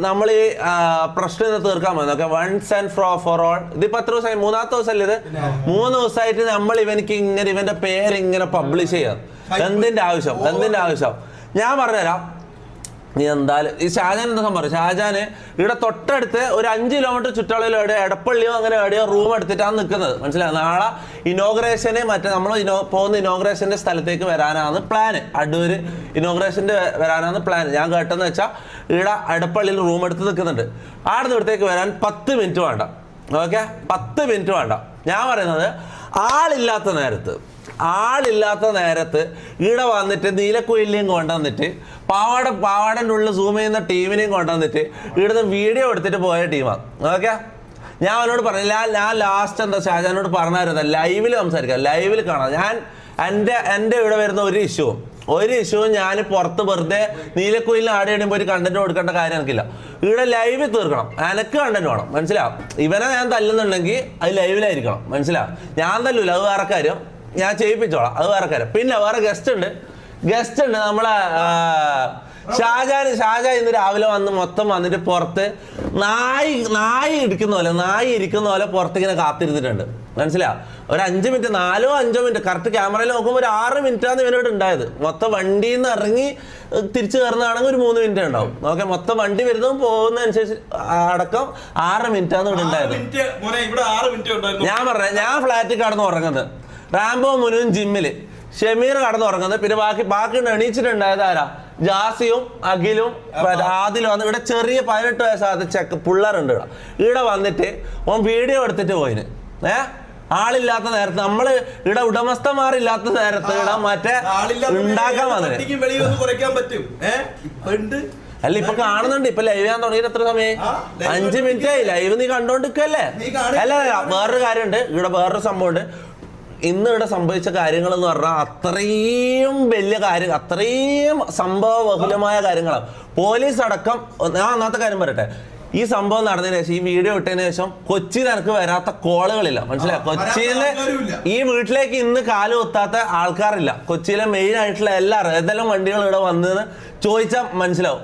നമ്മൾ ഈ പ്രശ്നം തീർക്കാൻ പോകുന്നത് വൺസ് ആൻഡ് ഫോർ ഓൾ. ഇതിപ്പോ എത്ര ദിവസമായി? മൂന്നാമത്തെ ദിവസമല്ലേ ഇത്? 3 ദിവസമായിട്ട് നമ്മൾ ഇവന്റെ പേര് ഇങ്ങനെ പബ്ലിഷ് ചെയ്യാം. എന്തിന്റെ ആവശ്യം? ഞാൻ പറഞ്ഞുതരാം. നീ എന്തായാലും ഈ ഷാജാൻ എന്തൊക്കെ പറയും. ഷാജാന് ഇവിടെ തൊട്ടടുത്ത് ഒരു 5 കിലോമീറ്റർ ചുറ്റളവിൽ എവിടെയോ എടപ്പള്ളിയോ അങ്ങനെ എവിടെയോ റൂം എടുത്തിട്ടാണ് നിൽക്കുന്നത്. മനസ്സിലായി? നാളെ ഇനോഗ്രേഷന് നമ്മൾ പോകുന്ന ഇനോഗ്രേഷന്റെ സ്ഥലത്തേക്ക് വരാനാണ് പ്ലാന്. അടൂര് ഇനോഗ്രേഷന്റെ വരാനാണ് പ്ലാൻ. ഞാൻ കേട്ടെന്ന് വെച്ചാൽ ഇവിടെ എടപ്പള്ളിയിൽ റൂം എടുത്ത് നിൽക്കുന്നുണ്ട്. ആടുന്ന് ഇവിടത്തേക്ക് വരാൻ 10 മിനിറ്റ് വേണ്ട. ഓക്കെ, 10 മിനിറ്റ് വേണ്ട. ഞാൻ പറയുന്നത് ആളില്ലാത്ത നേരത്ത് ഇവിടെ വന്നിട്ട് നീലക്കുയിലിനെയും കൊണ്ടുവന്നിട്ട് പാവാടൻ്റെ ഉള്ളിൽ സൂം ചെയ്യുന്ന ടീമിനെയും കൊണ്ടുവന്നിട്ട് ഇവിടുന്ന് വീഡിയോ എടുത്തിട്ട് പോയ ടീമാണ്. ഓക്കെ, ഞാൻ അവനോട് പറഞ്ഞില്ല. ഞാൻ ലാസ്റ്റ് എന്താ ഷാജാനോട് പറഞ്ഞായിരുന്നു, ലൈവിൽ സംസാരിക്കാം, ലൈവിൽ കാണാം. ഞാൻ എൻ്റെ ഇവിടെ വരുന്ന ഒരു ഇഷ്യൂവും ഞാൻ പുറത്ത് വെറുതെ നീലക്കുയിലിന് ആടി ഇടുമ്പോൾ ഒരു കണ്ടന്റ് കൊടുക്കേണ്ട കാര്യം എനിക്കില്ല. ഇവിടെ ലൈവിൽ തീർക്കണം. എനിക്ക് കണ്ടന്റ് വേണം. മനസ്സിലാവും? ഇവനെ ഞാൻ തല്ലുന്നുണ്ടെങ്കിൽ അത് ലൈവിലായിരിക്കണം. മനസ്സിലാവും? ഞാൻ തല്ലൂല, അത് വേറെ കാര്യം. ഞാൻ ചെയ്യിപ്പിച്ചോളാം, അത് വേറെ കാര്യം. പിന്നെ വേറെ ഗസ്റ്റ് ഉണ്ട് നമ്മളെ ഷാജാൻ ഇന്ന് രാവിലെ മൊത്തം വന്നിട്ട് പുറത്ത് നായി ഇരിക്കുന്ന പോലെ പുറത്തിങ്ങനെ കാത്തിരുന്നിട്ടുണ്ട്. മനസ്സിലാ? ഒരു 5 മിനിറ്റ് 4-5 മിനിറ്റ് കറക്റ്റ് ക്യാമറയിൽ നോക്കുമ്പോൾ ഒരു 6 മിനിറ്റാണ് ഇവനോട് ഉണ്ടായത്. മൊത്തം വണ്ടിയിൽ നിന്ന് ഇറങ്ങി തിരിച്ചു കയറുന്നതാണെങ്കിൽ ഒരു 3 മിനിറ്റ് ഉണ്ടാവും. ഓക്കെ, മൊത്തം വണ്ടി വരുന്നതും പോകുന്നതനുസരിച്ച് അടക്കം 6 മിനിറ്റാണ് ഇവിടെ ഉണ്ടായത്. ഞാൻ പറഞ്ഞ ഞാൻ ഫ്ലാറ്റിൽ കടന്ന് ഉറങ്ങുന്നത്, റാംബോ മുനുവും ജിമ്മില്, ഷമീർ കടന്നുറങ്ങുന്നത്. പിന്നെ ബാക്കി എണീച്ചിട്ടുണ്ടായത് ആരാ? ജാസിയും അഖിലും ആദിലും വന്ന് ഇവിടെ ചെറിയ 18 വയസ്സാത്ത പിള്ളേരുണ്ട്. ഇവിടെ വന്നിട്ട് ഓൻ വീഡിയോ എടുത്തിട്ട് പോയിന്. ആളില്ലാത്ത നേരത്ത് നമ്മള് ഇവിടെ ഉടമസ്ഥന്മാരില്ലാത്ത നേരത്ത് ഇവിടെ മറ്റേ ഉണ്ടാക്കാൻ വന്നത്. അല്ല, ഇപ്പൊ കാണുന്നുണ്ട്. ഇപ്പൊ ലൈവ് ചെയ്യാൻ തുടങ്ങിയിട്ട് എത്ര സമയം? 5 മിനിറ്റ് ആയി. ലൈവ് നീ കണ്ടോണ്ടിരിക്കല്ലേ? അല്ല, വേറൊരു കാര്യമുണ്ട്. ഇവിടെ വേറൊരു സംഭവമുണ്ട്. ഇന്ന് ഇവിടെ സംഭവിച്ച കാര്യങ്ങൾ എന്ന് പറഞ്ഞാൽ അത്രയും വലിയ കാര്യം, അത്രയും സംഭവ ബഹുലമായ കാര്യങ്ങളാണ്. പോലീസ് അടക്കം. ഞാൻ ഒന്നാമത്തെ കാര്യം പറയട്ടെ, ഈ സംഭവം നടന്നതിന് ശേഷം, ഈ വീഡിയോ ഇട്ടതിന് ശേഷം കൊച്ചി നിനക്ക് വരാത്ത കോളുകളില്ല. മനസ്സിലായി? കൊച്ചിയിലെ ഈ വീട്ടിലേക്ക് ഇന്ന് കാല് കുത്താത്ത ആൾക്കാരില്ല. കൊച്ചിയിലെ മെയിൻ ആയിട്ടുള്ള എല്ലാവരും ഏതെല്ലാം വണ്ടികൾ ഇവിടെ വന്നതെന്ന് ചോദിച്ചാൽ മനസ്സിലാവും.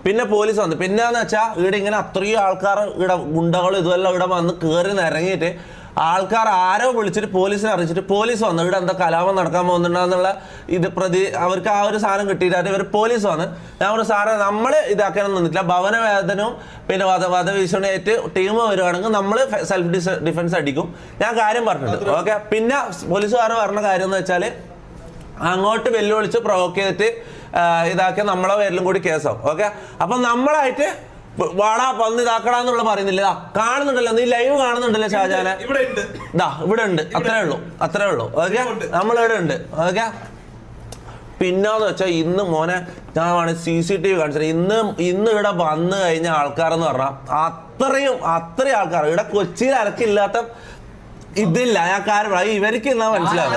പിന്നെ പോലീസ് വന്നു. പിന്നെന്ന് വെച്ചാൽ ഇവിടെ ഇങ്ങനെ അത്രയും ആൾക്കാർ, ഇവിടെ ഗുണ്ടകളും ഇതുമെല്ലാം ഇവിടെ വന്ന് കയറി നിരങ്ങിയിട്ട് ആൾക്കാർ ആരോ വിളിച്ചിട്ട് പോലീസിനെ അറിയിച്ചിട്ട് പോലീസ് വന്നു. ഇവിടെ എന്താ കലാപം നടക്കാൻ പോകുന്നുണ്ടെന്നുള്ള അവർക്ക് ആ ഒരു സാധനം കിട്ടിയിട്ട് ഇവർ പോലീസ് വന്ന്. ഞാൻ ഒരു സാറെ നമ്മൾ ഇതാക്കാനൊന്നും നിന്നിട്ടില്ല. ഭവനവേദനവും പിന്നെ വധഭീഷണിയായിട്ട് ടീം വരുവാണെങ്കിൽ നമ്മൾ സെൽഫ് ഡിഫൻസ് അടിക്കും. ഞാൻ കാര്യം പറഞ്ഞിട്ടുണ്ട്. ഓക്കെ, പിന്നെ പോലീസുകാർ പറഞ്ഞ കാര്യം എന്ന് വെച്ചാൽ അങ്ങോട്ട് വെല്ലുവിളിച്ച് പ്രൊവോക്ക് ചെയ്തിട്ട് ഇതാക്കിയ നമ്മളെ പേരിലും കൂടി കേസാവും. ഓക്കെ, അപ്പൊ നമ്മളായിട്ട് വാടാ പന്നി ഇതാക്കടാന്നുള്ള പറയുന്നില്ല. കാണുന്നുണ്ടല്ലോ, നീ ലൈവ് കാണുന്നുണ്ടല്ലോ ഷാജാനെ. ഇവിടെ ഉണ്ട്. അത്രേ ഉള്ളൂ. ഓക്കെ, നമ്മളിവിടെ ഉണ്ട്. ഓക്കെ, പിന്നെന്ന് വെച്ചാൽ ഇന്ന് മോനെ ഞാൻ CCTV കാണിച്ചത്. ഇന്ന് ഇവിടെ വന്നു കഴിഞ്ഞ ആൾക്കാരെന്ന് പറഞ്ഞാൽ അത്രയും ആൾക്കാർ. ഇവിടെ കൊച്ചിയിൽ അരക്കില്ലാത്ത ഇതില്ല. ഞാൻ കാര്യം ഇവർക്ക് എന്നാ മനസ്സിലാവും.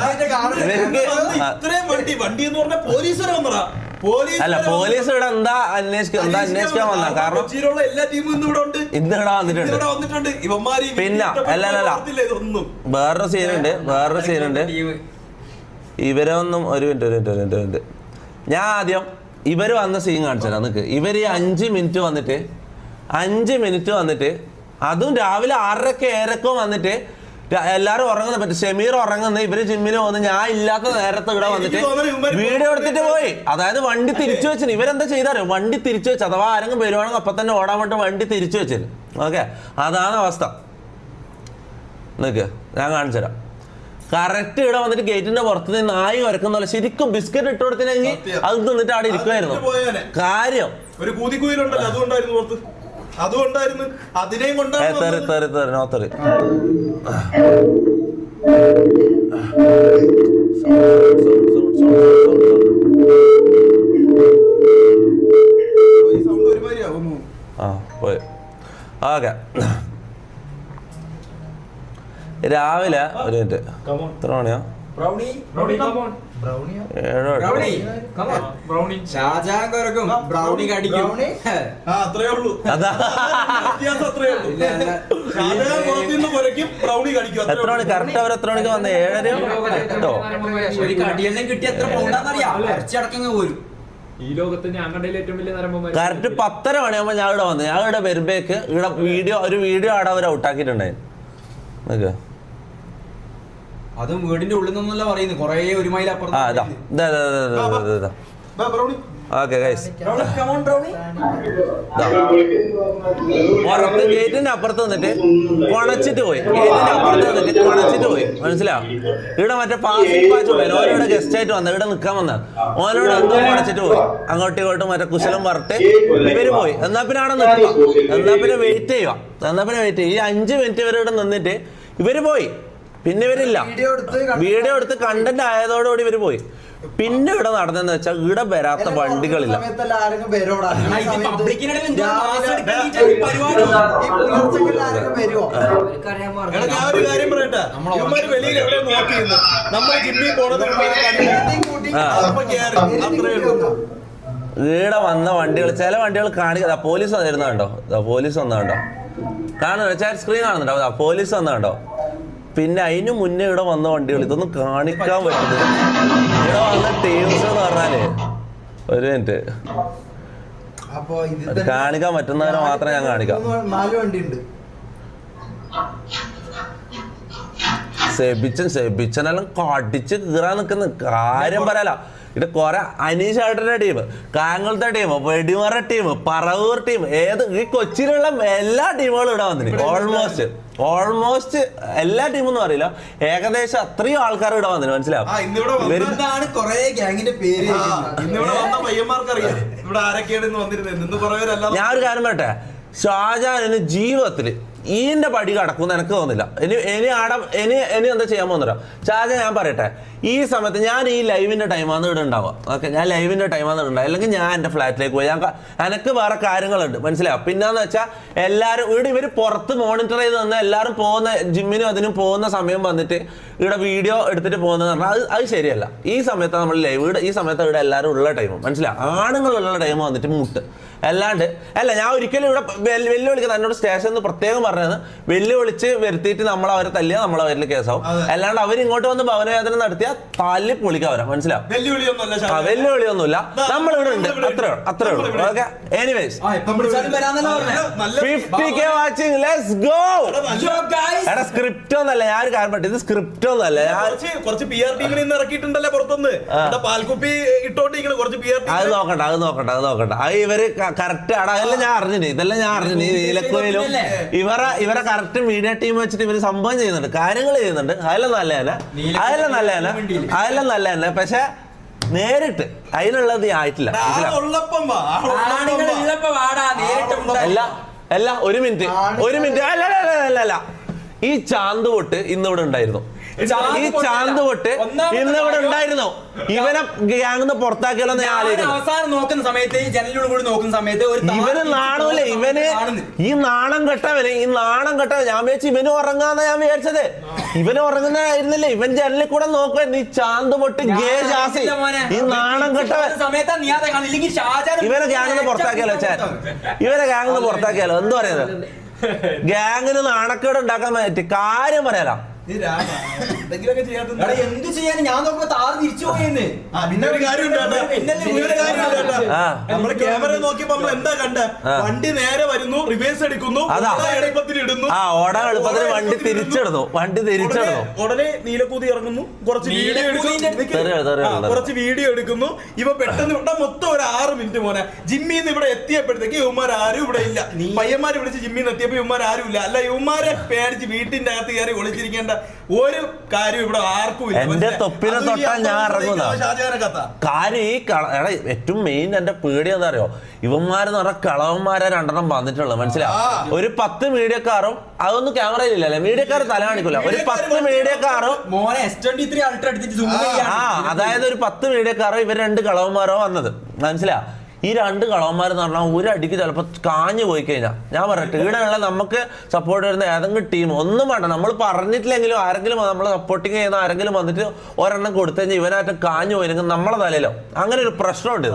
അല്ല, പോലീസ് ഇവിടെ എന്താ അന്വേഷിക്കാൻ വന്ന കാരണം ഇന്ന് ഇവിടെ വന്നിട്ടുണ്ട്. പിന്നെ അല്ല വേറൊരു സീനുണ്ട്. ഇവരൊന്നും ഒരു മിനിറ്റ് ഞാൻ ആദ്യം ഇവര് വന്ന സീൻ കാണിച്ചാ നിക്ക്. ഇവര് 5 മിനിറ്റ് വന്നിട്ട് അതും രാവിലെ 6:30 വന്നിട്ട് എല്ലാരും ഉറങ്ങുന്ന പറ്റും. ഷമീർ ഉറങ്ങുന്ന, ഇവര് ജിമ്മിന് പോകുന്നു. ഞാൻ ഇല്ലാത്ത നേരത്തെ ഇവിടെ വന്നിട്ട് വീഡിയോ എടുത്തിട്ട് പോയി. അതായത് വണ്ടി തിരിച്ചു വെച്ചിന്. ഇവരെന്താ ചെയ്താരോ? വണ്ടി തിരിച്ചു വെച്ച്, അഥവാ ആരെങ്കിലും വരുവാണെങ്കിൽ അപ്പൊ തന്നെ ഓടാൻ വേണ്ടി വണ്ടി തിരിച്ചു വെച്ചിന്. ഓക്കെ, അതാണ് അവസ്ഥ. നിക്ക് ഞാൻ കാണിച്ചു തരാം. കറക്റ്റ് ഇവിടെ വന്നിട്ട് ഗേറ്റിന്റെ പുറത്ത് നിന്ന് നായി വരക്കുന്ന പോലെ ശരിക്കും ബിസ്ക്കറ്റ് ഇട്ട് കൊടുത്തിനെങ്കിൽ അത് തിന്നിട്ട് അവിടെ ഇരിക്കുമായിരുന്നു. കാര്യം അതുകൊണ്ടായിരുന്നു അതിനെയും കൊണ്ട് പോയി. ഓക്കെ, രാവിലെ ഒരു മിനിറ്റ്. എത്ര മണിയാ? എത്ര മണി കറക്റ്റ്? അവർ എത്ര മണിക്ക് വന്നേ? 7:30 കേട്ടോ. ഈ ലോകത്ത് ഞാൻ കണ്ടതിൽ ഏറ്റവും വലിയ നരമ്പന്മാർ. കറക്റ്റ് 10:30 മണിയാകുമ്പോ ഞാൻ ഇവിടെ വന്നു. ഞാൻ ഇവിടെ വരുമ്പേക്ക് ഇവിടെ ഒരു വീഡിയോ ആടെ അവർ ഔട്ടാക്കിയിട്ടുണ്ടായിരുന്നു. അതും വീടിന്റെ ഉള്ളിൽ നിന്നല്ല പറയുന്നത്, കൊറേ ഒരു മൈൽ അപ്പുറം. ഓക്കെ ഗൈസ്, പുറത്ത് ഗേറ്റിന്റെ അപ്പുറത്ത് നിന്നിട്ട് കൊണച്ചിട്ട് പോയി. ഗേറ്റിന്റെ അപ്പുറത്ത് നിന്നിട്ട് കൊണച്ചിട്ട് പോയി. മനസ്സിലാവും? ഇവിടെ മറ്റേ പാസിംഗ് പാച്ച് പോയി. ഓനോടെ ഗസ്റ്റ് ആയിട്ട് വന്ന ഇവിടെ നിൽക്കാൻ വന്ന ഓനോട് എന്തോ കൊണച്ചിട്ട് പോയി. അങ്ങോട്ടും ഇങ്ങോട്ടും മറ്റേ കുശലം പറഞ്ഞിട്ട് ഇവര് പോയി. എന്നാ പിന്നെ അവിടെ നിൽക്കുക, എന്നാ പിന്നെ വെയിറ്റ് ചെയ്യുക. ഈ 5 മിനിറ്റ് ഇവർ ഇവിടെ നിന്നിട്ട് ഇവര് പോയി. പിന്നെ ഇവരില്ല. വീഡിയോ എടുത്ത് കണ്ടന്റ് ആയതോടുകൂടി ഇവര് പോയി. പിന്നെ ഇവിടെ നടന്നെന്ന് വെച്ചാൽ ഇവിടെ വരാത്ത വണ്ടികളില്ല. ഇവിടെ വന്ന വണ്ടികൾ, ചില വണ്ടികൾ കാണിക്കാ. പോലീസ് വന്നിരുന്നുണ്ടോ? പോലീസ് വന്നതുണ്ടോ? കാണുന്നുണ്ടോ? സ്ക്രീൻ കാണുന്നുണ്ടോ? പോലീസ് വന്നതുണ്ടോ? പിന്നെ അതിന് മുന്നേ ഇവിടെ വന്ന വണ്ടികൾ ഇതൊന്നും കാണിക്കാൻ പറ്റുന്നത്. ഇവിടെ വന്ന ടീംസ് എന്ന് പറഞ്ഞാല് ഒരു മിനിറ്റ് കാണിക്കാൻ പറ്റുന്നവരെ മാത്രമേ ഞാൻ കാണിക്കാം. 4 വണ്ടിയുണ്ട്. സെബിച്ചനെല്ലാം കടിച്ച് കീറാൻ നിൽക്കുന്ന കാര്യം പറയാല. ഇവിടെ കുറെ അനീഷ് ഏട്ടന്റെ team, കാങ്ങലത്തെ team, Vedimara team, Paravur team, ഈ കൊച്ചിയിലുള്ള എല്ലാ ടീമുകളും ഇവിടെ വന്നിട്ട് ഓൾമോസ്റ്റ് എല്ലാ ടീമൊന്നും അറിയില്ല, ഏകദേശം അത്രയും ആൾക്കാർ ഇവിടെ വന്നിട്ട്. മനസ്സിലാവും? ഞാൻ ഒരു കാര്യം പറയട്ടെ, ഷാജാനിന് ജീവിതത്തില് ഈന്റെ പടി കടക്കും എനിക്ക് തോന്നുന്നില്ല. ഇനി എന്താ ചെയ്യാൻ പോകുന്നില്ല. ഷാജാൻ ഞാൻ പറയട്ടെ, ഈ സമയത്ത് ഞാൻ ഈ ലൈവിന്റെ ടൈമാണ് ഇവിടെ ഉണ്ടാവുക. ഓക്കെ, ഞാൻ ലൈവിന്റെ ടൈമാണ് ഇവിടെ ഉണ്ടാവുക. അല്ലെങ്കിൽ ഞാൻ എൻ്റെ ഫ്ലാറ്റിലേക്ക് പോയി. എനിക്ക് വേറെ കാര്യങ്ങളുണ്ട്. മനസ്സിലാവും? പിന്നെന്ന് വെച്ചാൽ എല്ലാവരും ഇവിടെ ഇവർ പുറത്ത് മോണിറ്റർ ചെയ്ത് തന്നെ എല്ലാവരും പോകുന്ന ജിമ്മിനും അതിനും പോകുന്ന സമയം വന്നിട്ട് ഇവിടെ വീഡിയോ എടുത്തിട്ട് പോകുന്നത് പറഞ്ഞാൽ അത് ശരിയല്ല. ഈ സമയത്ത് നമ്മൾ ലൈവ് ഈ സമയത്ത് ഇവിടെ എല്ലാവരും ഉള്ള ടൈമും മനസ്സിലാവും. ആണുങ്ങളുള്ള ടൈം വന്നിട്ട് മുട്ട് അല്ലാണ്ട് അല്ല. ഞാൻ ഒരിക്കലും ഇവിടെ വെല്ലുവിളിക്കുന്നത് എന്നോട് സ്റ്റേഷനിൽ പ്രത്യേകം പറഞ്ഞത്, വെല്ലുവിളിച്ച് വരുത്തിയിട്ട് നമ്മളവരെ തല്ലിയാൽ നമ്മളവരിൽ കേസാവും. അല്ലാണ്ട് അവരിങ്ങോട്ട് വന്ന് ഭവനവേദന നടത്തിയാൽ തല്ലി പൊളിക്കാൻ വരാം. മനസ്സിലാവും? വെല്ലുവിളിയൊന്നുമില്ല. നമ്മളിവിടെ ഉണ്ട്, അത്രേ ഉള്ളൂ. Okay, anyways 50K watching, let's go. എടാ സ്ക്രിപ്റ്റ് ഒന്നല്ല, ഞാൻ ഒരു കാര്യം പറ്റും, ഇത് സ്ക്രിപ്റ്റ് ഒന്നല്ല. കുറച്ച് PR ടീമിൽ നിന്ന് ഇറക്കിയിട്ടുണ്ടല്ലേ പുറത്തുനിന്ന്, പാൽക്കുപ്പി ഇട്ടോണ്ടിരിക്കണ കുറച്ച് PR ടീം. അത് നോക്കണ്ട. അത് ഇവര് കറക്റ്റ് ആണ്. അതെല്ലാം ഞാൻ അറിഞ്ഞിട്ട്, ഇതെല്ലാം ഞാൻ അറിഞ്ഞു. നീലക്കോയിലും ഇവരെ കറക്റ്റ് മീഡിയ ടീം വെച്ചിട്ട് ഇവര് സംഭവം ചെയ്യുന്നുണ്ട്, കാര്യങ്ങൾ ചെയ്യുന്നുണ്ട്. അതെല്ലാം നല്ല തന്നെ. പക്ഷെ നേരിട്ട് അതിനുള്ളത് ആയിട്ടില്ല. അല്ല ഒരു മിനിറ്റ് അല്ല. ഈ ചാന്ത് പൊട്ട് ഇന്നിവിടെ ഉണ്ടായിരുന്നു. ഇന്നിവിടെ ഉണ്ടായിരുന്നു. ഇവനെ ഗ്യാങ്ങിന്ന് പുറത്താക്കിയല്ലോ ഞാൻ ആലോചിക്കുന്നു. അവസാനം നോക്കുന്ന സമയത്ത്, ജനലിലൂടെ കൂടി നോക്കുന്ന സമയത്ത് ഇവന് നാണൂല്ലേ? ഈ നാണം കെട്ടവന് ഞാൻ വിചാരിച്ചു ഇവന് ഉറങ്ങാന്ന ഞാൻ വിചാരിച്ചത്. ഇവന് ഉറങ്ങുന്നതായിരുന്നില്ലേ? ഇവൻ ജനലിൽ കൂടെ നോക്കുക. നീ ചാന്ത് പൊട്ട് ഗേ ജാസി, ഈ നാണം കെട്ടവൻ ഇവനെ ഗ്യാങ്ങിന്ന് പുറത്താക്കിയാലോ എന്ത് പറയുന്നത്? ഗ്യാങ്ങിന് നാണക്കേട് ഉണ്ടാക്കാൻ പറ്റി കാര്യം പറയാലോ. എന്ത് ചെയ്യാൻ? ഞാൻ നോക്കുമ്പോ താറ് തിരിച്ചു പോയെന്ന്. നമ്മള് ക്യാമറ നോക്കിയപ്പോ നമ്മൾ എന്താ കണ്ട? വണ്ടി നേരെ വരുന്നു, റിവേഴ്സ് എടുക്കുന്നു, എളുപ്പത്തിലിടുന്നു. എളുപ്പത്തിന് വണ്ടി തിരിച്ചിടുന്നു. ഉടനെ നീലക്കൂതി ഇറങ്ങുന്നു, കുറച്ച് വീഡിയോ എടുക്കുന്നു. ഇവ പെട്ടെന്ന് മൊത്തം ഒരു 6 മിനിറ്റ് മോനെ. ജിമ്മിന്ന് ഇവിടെ എത്തിയപ്പോഴത്തേക്ക് ഇവന്മാരും ഇവിടെ ഇല്ല. പയ്യന്മാര് വിളിച്ച് ജിമ്മിന്ന് എത്തിയപ്പോ ഇവന്മാരും ഇല്ല. അല്ല, ഇവന്മാരെ പേടിച്ച് വീട്ടിന്റെ അകത്ത് കയറി ഒളിച്ചിരിക്കേണ്ട ഒരു കാര്യം ഇവിടെ ആർക്കും ഇല്ല. എന്റെ തൊപ്പിനെ തൊട്ടാ ഞാൻ ഇറങ്ങുന്ന കാര്യം ഈ ഏറ്റവും മെയിൻ എന്റെ പേടി എന്താ അറിയോ? ഇവന്മാരെന്ന് പറഞ്ഞാൽ കളവന്മാരെ 2 വന്നിട്ടുള്ളത്. മനസ്സിലാവും? ഒരു 10 മീഡിയക്കാരും അതൊന്നും ക്യാമറയില്ലല്ലേ, മീഡിയക്കാർ തല കാണിക്കൂല. ഒരു 10 മീഡിയക്കാരും അതായത് ഒരു 10 മീഡിയക്കാരോ ഇവർ 2 കളവന്മാരോ വന്നത്. മനസ്സിലാ? ഈ 2 കളവന്മാരെന്ന് പറഞ്ഞാൽ ഒരു അടിക്ക് ചിലപ്പോൾ കാഞ്ഞു പോയി കഴിഞ്ഞാൽ ഞാൻ പറയട്ടെ, ഇവിടെയുള്ള നമുക്ക് സപ്പോർട്ട് വരുന്ന ഏതെങ്കിലും ടീം ഒന്നും വേണ്ട, നമ്മൾ പറഞ്ഞിട്ടില്ലെങ്കിലും ആരെങ്കിലും നമ്മൾ സപ്പോർട്ടിങ് ചെയ്യുന്ന ആരെങ്കിലും വന്നിട്ട് ഒരെണ്ണം കൊടുത്തു കഴിഞ്ഞാൽ ഇവനായിട്ട് കാഞ്ഞു പോയിരുന്നെങ്കിൽ നമ്മളെ തലയിലോ അങ്ങനെ ഒരു പ്രശ്നമുണ്ട്.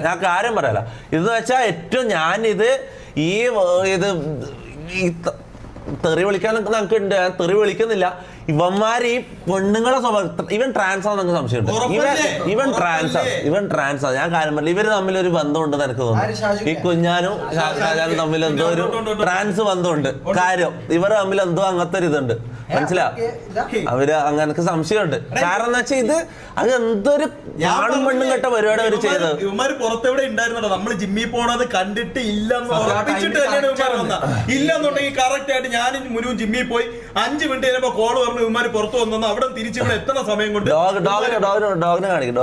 ഞാൻ കാര്യം പറയാല. ഇതെന്ന് വെച്ചാൽ ഏറ്റവും ഞാനിത് തെറി വിളിക്കാൻ നമുക്ക് ഉണ്ട്. ഞാൻ തെറി വിളിക്കുന്നില്ല. ഇവന്മാർ ഈ പെണ്ണുങ്ങളെ സ്വഭാവം ഇവൻ ട്രാൻസ് ആണെന്ന് സംശയമുണ്ട്. ഇവൻ ട്രാൻസ് ആണ്. ഞാൻ കാര്യം പറഞ്ഞു, ഇവര് തമ്മിൽ ഒരു ബന്ധമുണ്ടെന്ന് എനിക്ക് തോന്നുന്നു. ഈ കുഞ്ഞാനും ഷാജാനും തമ്മിൽ എന്തോ ഒരു ട്രാൻസ് ബന്ധമുണ്ട്. കാര്യം ഇവർ തമ്മിൽ എന്തോ അങ്ങനത്തെ ഒരു ഇതുണ്ട്, മനസ്സിലാവും. അവര് അങ്ങനെ സംശയമുണ്ട്. കാരണം എന്താ വെച്ചാൽ ഇത് അത് എന്തൊരു ആണും പെണ്ണും കെട്ട പരിപാടി അവർ ചെയ്തത്. ഇവന്മാര് പുറത്തെവിടെ ഉണ്ടായിരുന്നോ, നമ്മള് ജിമ്മിൽ പോണത് കണ്ടിട്ട് ഇല്ലെന്ന് ഉറപ്പിച്ചിട്ട് ഇല്ലെന്നുണ്ടെങ്കിൽ കറക്റ്റ് ആയിട്ട് ഞാൻ മുഴുവൻ ജിമ്മിൽ പോയി 5 മിനിറ്റ് കഴിയുമ്പോ കോള് പറഞ്ഞു ഇവന്മാര് പുറത്ത് വന്നു അവിടെ തിരിച്ചിവിടെ എത്തണ സമയം കൊണ്ട് ഡോഗിനെ കാണിക്കും.